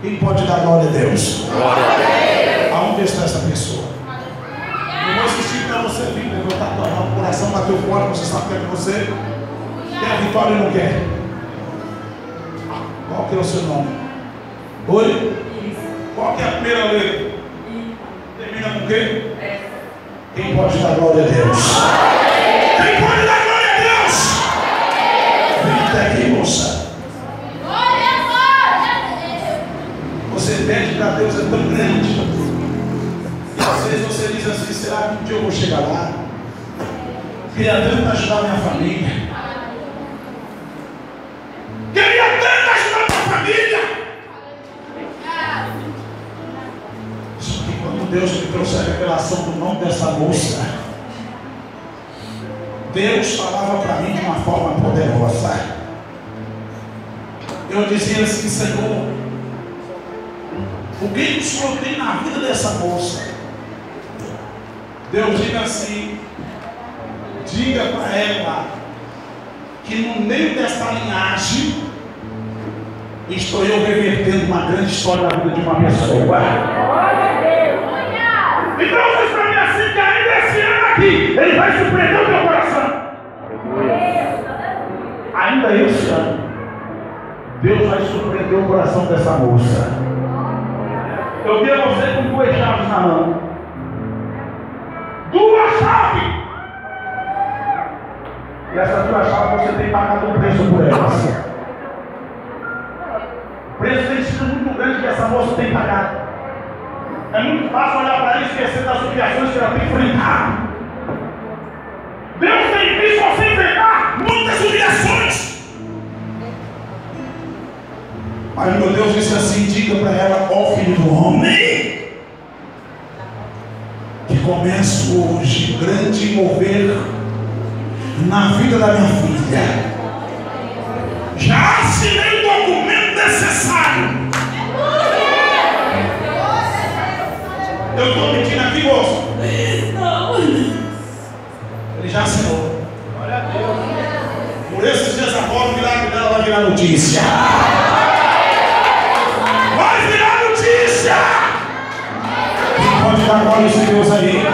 Quem pode dar glória a Deus? Glória a Deus. Aonde está essa pessoa? Eu vou insistir para você vir levantar tua mão, o coração bateu forte, você sabe o que é que você quer a vitória e não quer. Qual que é o seu nome? Oi? Qual que é a primeira letra? Termina com quê? Quem pode dar glória a Deus? Quem pode dar glória a Deus? Vem até aqui, moça. Você pede para Deus, é tão grande. E às vezes você diz assim: será que um dia eu vou chegar lá? Queria tanto ajudar minha família. Queria tanto ajudar minha família. Só que quando Deus me trouxe a revelação do nome dessa moça, Deus falava para mim de uma forma poderosa. Eu dizia assim: Senhor, o que o Senhor tem na vida dessa moça? Deus diga assim: diga para ela que no meio desta linhagem estou eu revertendo uma grande história na vida de uma pessoa. Então diz para mim assim, que ainda esse ano aqui Ele vai surpreender o teu coração. Ainda esse ano Deus vai surpreender o coração dessa moça. Eu vi você com 2 chaves na mão. 2 chaves! E essas 2 chaves você tem pagado um preço por elas. O preço tem sido muito grande que essa moça tem pagado. É muito fácil olhar para ela e esquecer das humilhações que ela tem enfrentado. Deus tem visto você enfrentar muitas humilhações. Mas meu Deus disse assim: diga para ela, ó filho do homem, que começo hoje grande mover na vida da minha filha. Já assinei o documento necessário. Eu estou mentindo aqui, moço? Não. Ele já assinou. Glória a Deus. Por esses dias agora o milagre dela vai virar notícia. Vai virar notícia. Quem pode dar glória a esse Deus aí?